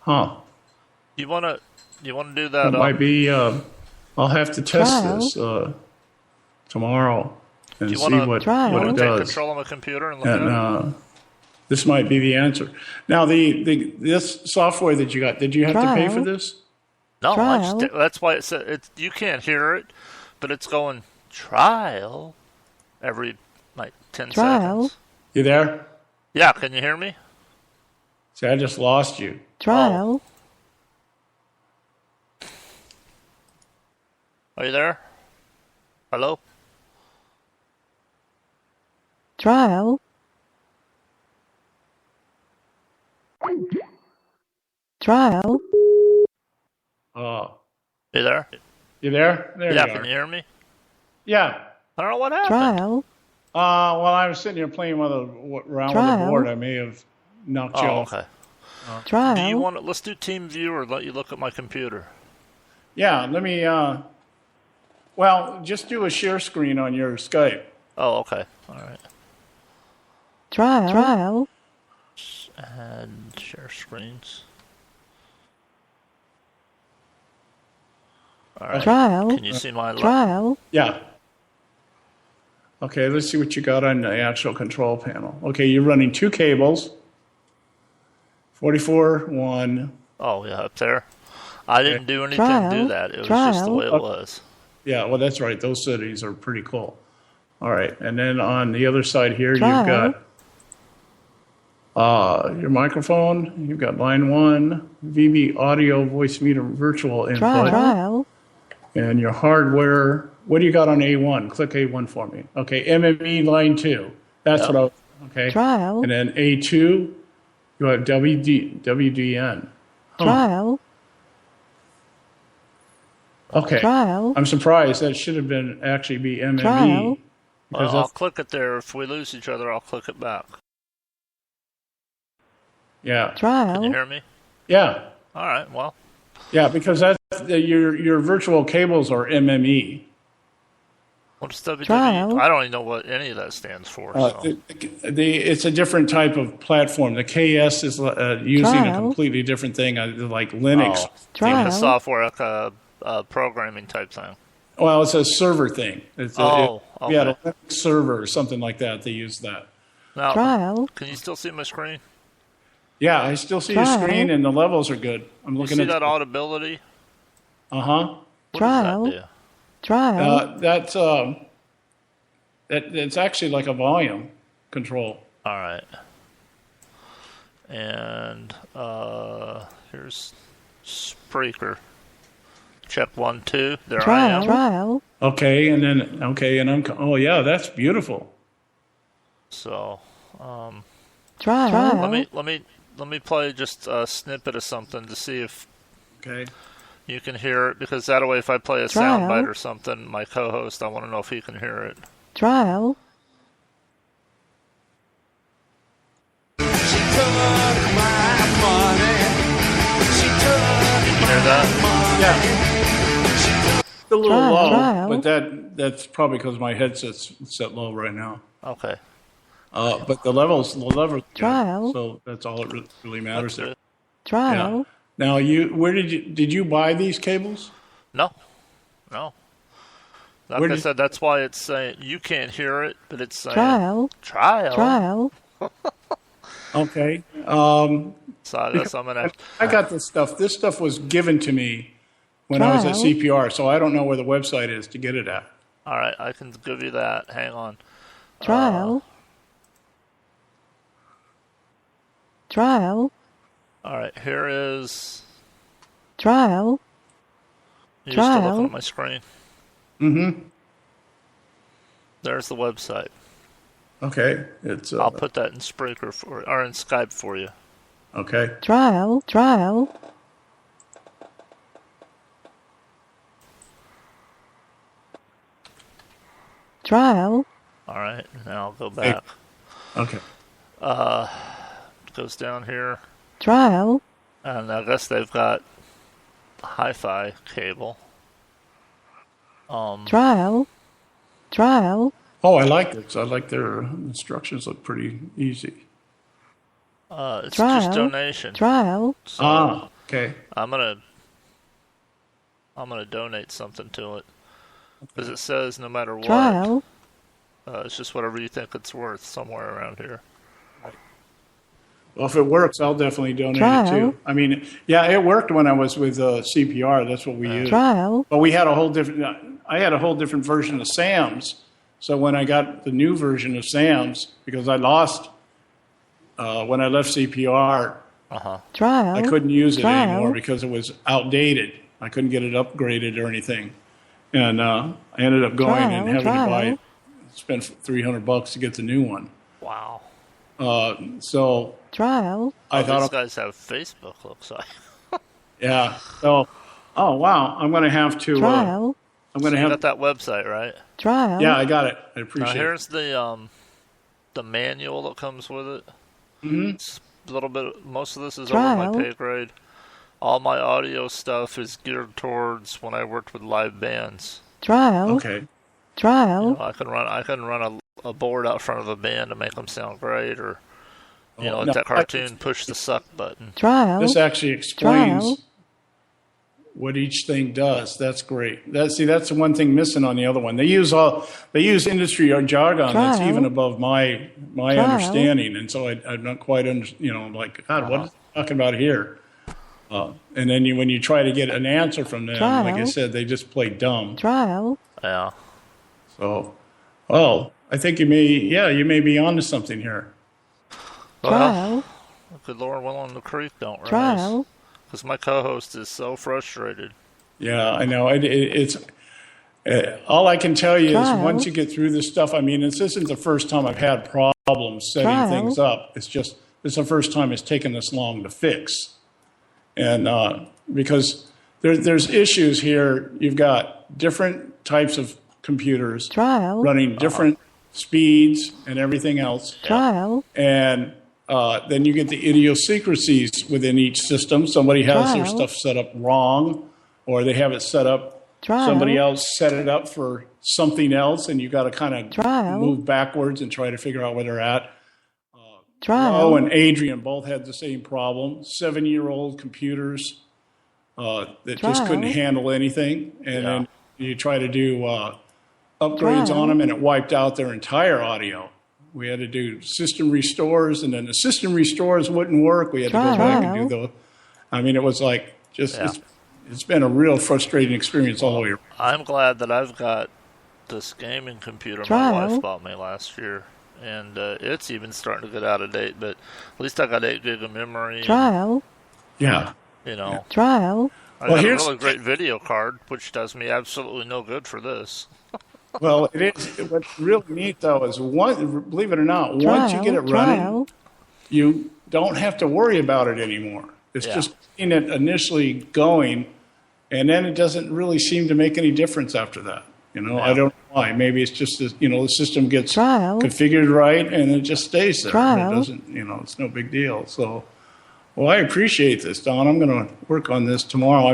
Huh. You wanna do that? It might be. I'll have to test this tomorrow and see what it does. Take control of my computer and look at it. This might be the answer. Now, this software that you got, did you have to pay for this? No, that's why it said you can't hear it, but it's going trial every like 10 seconds. You there? Yeah, can you hear me? See, I just lost you. Trial. Are you there? Hello? Trial. Trial. You there? You there? There yeah, you are. Can you hear me? Yeah. I don't know what happened. Trial. Well, I was sitting here playing around with the board. I may have knocked you off. Okay. Trial. Do you want? Let's do team view or let you look at my computer. Yeah, let me. Well, just do a share screen on your Skype. Oh, okay. All right. Trial. And share screens. All right. Trial. Can you see my trial? Yeah. Okay, let's see what you got on the actual control panel. Okay, you're running 2 cables. 44.1. Oh, yeah, up there. I didn't do anything to do that. It was just the way it was. Yeah, well, that's right. Those settings are pretty cool. All right, and then on the other side here, you've got your microphone. You've got line 1, VB audio, voice meter, virtual input. And your hardware. What do you got on A1? Click A1 for me. Okay, MME line 2. That's what I was. Okay. Trial. And then A2, you have WDN. Huh. Trial. Okay. Trial. I'm surprised. That should have been actually be MME. Trial. Well, I'll click it there. If we lose each other, I'll click it back. Yeah. Trial. Can you hear me? Yeah. All right. Well. Yeah, because that's your virtual cables are MME. What's WWE? I don't even know what any of that stands for. It's a different type of platform. The KS is using a completely different thing, like Linux. Like a software, like a programming type thing. Well, it's a server thing. It's okay. Yeah, a Linux server or something like that. They use that. Now, can you still see my screen? Yeah, I still see your screen, and the levels are good. I'm looking at that audibility. Uh-huh. What does that do? Trial. That's actually like a volume control. All right. And here's Spreaker. Check 1, 2. There I am. Trial. Okay, and I'm. Oh yeah, that's beautiful. So, trial. Let me play just a snippet of something to see if. Okay. You can hear it, because that way if I play a soundbite or something, my co-host, I want to know if he can hear it. Trial. Can you hear that? Yeah. It's a little low, but that's probably because my headset's set low right now. Okay. But the levels trial. So that's all it really matters there. Trial. Yeah. Now, where did you buy these cables? No. Like I said, that's why it's saying you can't hear it, but it's saying trial. Okay. So I guess I'm gonna. I got this stuff. This stuff was given to me when I was at CPR, so I don't know where the website is to get it at. All right, I can give you that. Hang on. Trial. All right, here is... Trial. You're still looking at my screen? Mm-hmm. There's the website. Okay. I'll put that in Spreaker or in Skype for you. Okay. Trial. All right, now I'll go back. Okay. It goes down here. Trial. And I guess they've got hi-fi cable. Trial. Oh, I like this. I like their instructions. Look pretty easy. It's just donation. Trial. So Okay. I'm gonna donate something to it because it says no matter what, Trial. it's just whatever you think it's worth somewhere around here. Well, if it works, I'll definitely donate Trial. it too. I mean, yeah, it worked when I was with CPR. That's what we used. Trial. But we had a whole different. I had a whole different version of SAMS. So when I got the new version of SAMS, because I lost when I left CPR, Trial. I couldn't use it Trial. anymore because it was outdated. I couldn't get it upgraded or anything, and I ended up going and having to spend $300 to get the new one. Wow. So Trial. I thought these guys have Facebook, looks like. Yeah. So, oh wow, I'm going to have to. Trial. I'm going to You have. got that website, right? Trial. Yeah, I got it. I Now appreciate it. here's the manual that comes with it. It's a little bit. Most of this is over my pay grade. All my audio stuff is geared towards when I worked with live bands. Trial. Okay. Trial. You know, I can run a board out front of a band to make them sound great, or like no, that cartoon, push the suck button. Trial. This actually explains Trial. what each thing does. That's great. That's the one thing missing on the other one. They use industry or jargon that's Trial. even above my Trial. understanding, and so I'm not quite I'm like, God, what is he talking about here? And then when you try to get an answer from them, Trial. like I said, they just play dumb. Trial. Yeah. So, I think you may be onto something here. Trial. Good Lord, willing the creek don't rise. Trial. Because my co-host is so frustrated. Yeah, I know. It's all I can tell you Trial. is once you get through this stuff. I mean, this isn't the first time I've had problems setting Trial. things up. It's the first time it's taken this long to fix, and because there's issues here. You've got different types of computers Trial. running different speeds and everything else. Trial. And then you get the idiosyncrasies within each system. Somebody has their Trial. stuff set up wrong, or they have it set up. Trial. Somebody else set it up for something else, and you got to kind of Trial. move backwards and try to figure out where they're at. Trial. Mo and Adrian both had the same problem. 7-year-old computers that just Trial. couldn't handle anything, and then you try to do upgrades Trial. on them, and it wiped out their entire audio. We had to do system restores, and then the system restores wouldn't work. We had to go back and do those. I mean, it was like just it's been a real frustrating experience all the way around. I'm glad that I've got this gaming computer Trial. my wife bought me last year. And it's even starting to get out of date, but at least I got 8 gig of memory. Trial. Yeah. Trial. I got a really great video card, which does me absolutely no good for this. Well, it is. What's really neat, though, is believe it or not, once you get it running, you don't have to worry about it anymore. It's just getting it initially going, and then it doesn't really seem to make any difference after that. I don't know why. Maybe it's just that, the system gets configured right, and it just stays there. It doesn't, it's no big deal. So, well, I appreciate this, Don. I'm going to work on this tomorrow.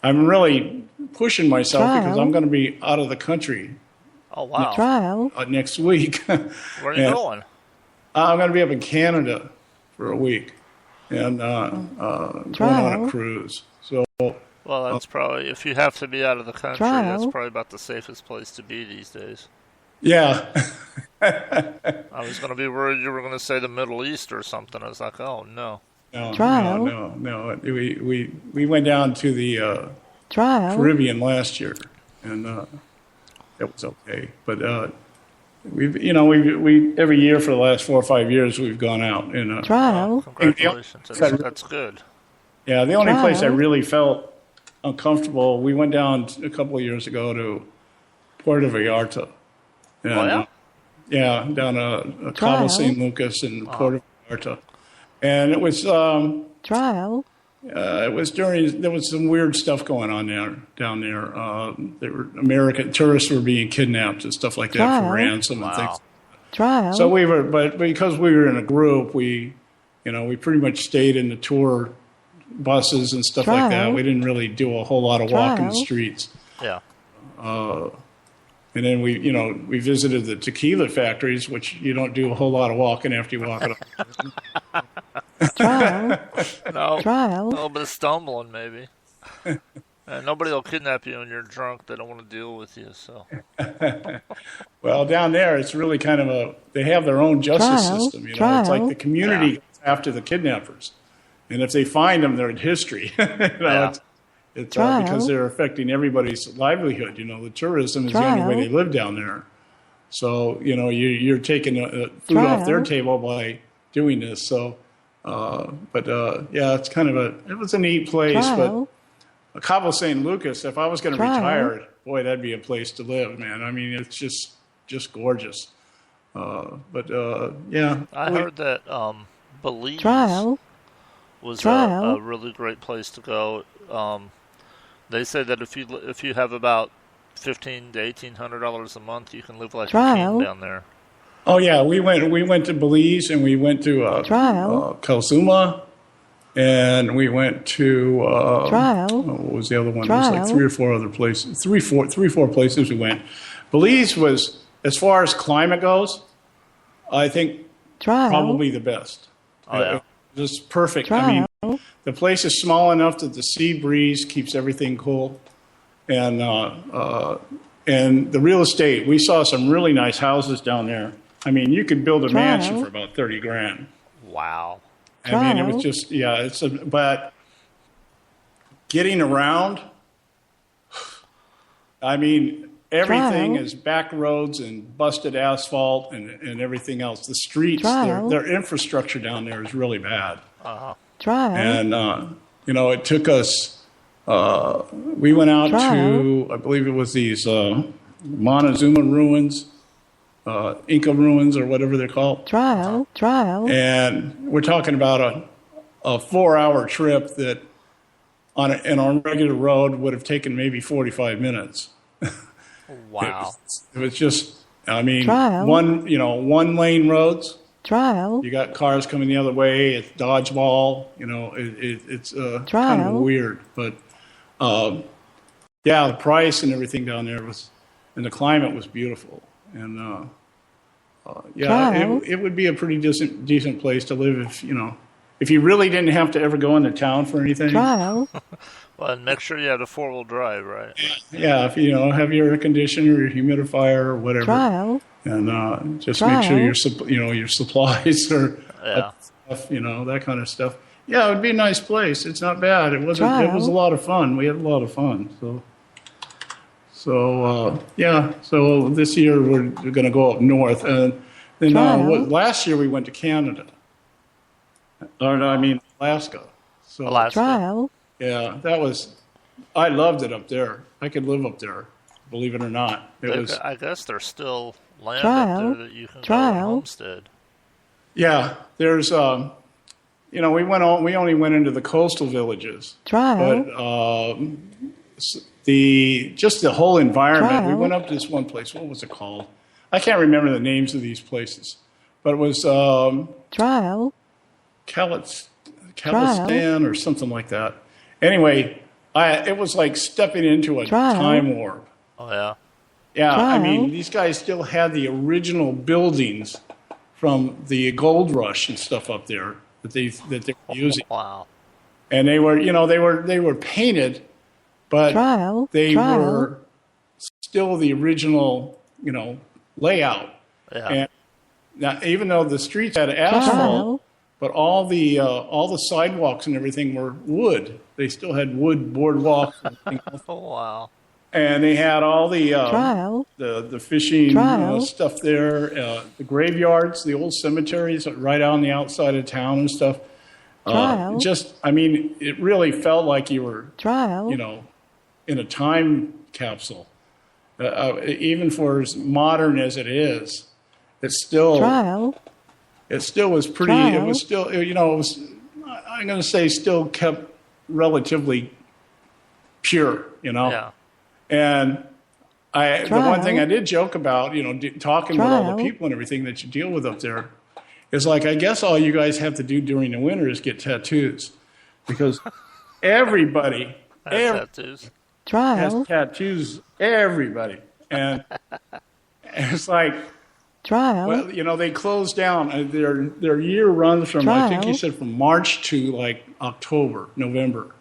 I'm really pushing myself because I'm going to be out of the country. Oh, wow. Next week. Where are you going? I'm going to be up in Canada for a week, and going on a cruise. So. Well, that's probably, if you have to be out of the country, that's probably about the safest place to be these days. Yeah. I was going to be worried you were going to say the Middle East or something. I was like, oh, no. No. We went down to the Caribbean last year, and it was okay. But we every year for the last 4 or 5 years we've gone out. And congratulations. That's good. Yeah, the only place I really felt uncomfortable, we went down a couple of years ago to Puerto Vallarta. And, down a Cabo San Lucas in Puerto Vallarta. And it was it was there was some weird stuff going on down there. American tourists were being kidnapped and stuff like that for ransom and things. So but because we were in a group, we pretty much stayed in the tour buses and stuff like that. We didn't really do a whole lot of walking the streets. Yeah. And then we visited the tequila factories, which you don't do a whole lot of walking after you walk it up. Trial. No, Trial. a little bit of stumbling maybe. Nobody will kidnap you when you're drunk. They don't want to deal with you. So. Well, down there, it's really kind of they have their own justice Trial. system. It's like Trial. the community goes after the kidnappers. And if they find them, they're in history. It's because they're affecting everybody's livelihood. The tourism is the only way they live down there. So, you're taking food off their table by doing this. So, it's kind of it was a neat place. But Cabo San Lucas, if I was going to retire, boy, that'd be a place to live, man. I mean, it's just gorgeous. I heard that Belize was a really great place to go. They say that if you have about $1,500 to $1,800 a month, you can live like a king down there. Oh yeah, we went to Belize and we went to Kalsuma, and we went to what was the other one? It was like 3 or 4 other places. 3, 4 places we went. Belize was, as far as climate goes, I think probably the best. Oh yeah. Just perfect. I mean, the place is small enough that the sea breeze keeps everything cool, and the real estate. We saw some really nice houses down there. I mean, you could build a mansion for about $30,000. Wow. I mean, it was just but getting around. I mean, everything is back roads and busted asphalt and everything else. The streets, their infrastructure down there is really bad. And, it took us, we went out to, I believe it was these Montezuma ruins, Inca ruins or whatever they're called. And we're talking about a 4-hour trip that on a regular road would have taken maybe 45 minutes. Wow. It was just, I mean, one lane roads. You got cars coming the other way. It's dodgeball. It's kind of weird. But, the price and everything down there and the climate was beautiful. And, it would be a pretty decent place to live if you really didn't have to ever go into town for anything. Well, and make sure you had a 4-wheel drive, right? Yeah, if have your air conditioner, your humidifier, or whatever, and just make sure your supplies are stuff, that kind of stuff. Yeah, it would be a nice place. It's not bad. It was a lot of fun. We had a lot of fun. So this year we're going to go up north, and then last year we went to Canada. Alaska. So Alaska. Yeah, I loved it up there. I could live up there, believe it or not. I guess there's still land up there that you can go and homestead. Yeah, there's, we only went into the coastal villages. But the whole environment, we went up to this one place. What was it called? I can't remember the names of these places, but it was Khalistan or something like that. Anyway, it was like stepping into a time warp. Oh, yeah? Yeah, I mean, these guys still had the original buildings from the gold rush and stuff up there that they were using. Wow. And they were painted, but they were still the original, layout. Yeah. And now, even though the streets had asphalt, but all the sidewalks and everything were wood. They still had wood boardwalks. Oh, wow. And they had all the fishing stuff there, the graveyards, the old cemeteries right on the outside of town and stuff. It really felt like you were, in a time capsule. Even for as modern as it is, it's still. It still was pretty. It was still, I'm going to say, still kept relatively pure, Yeah. And the one thing I did joke about, talking with all the people and everything that you deal with up there, is like, I guess all you guys have to do during the winter is get tattoos, because everybody tattoos. has tattoos. Everybody, and it's like, Trial. Well, you know, they closed down. Their year runs from, I think you said from March to like October, November.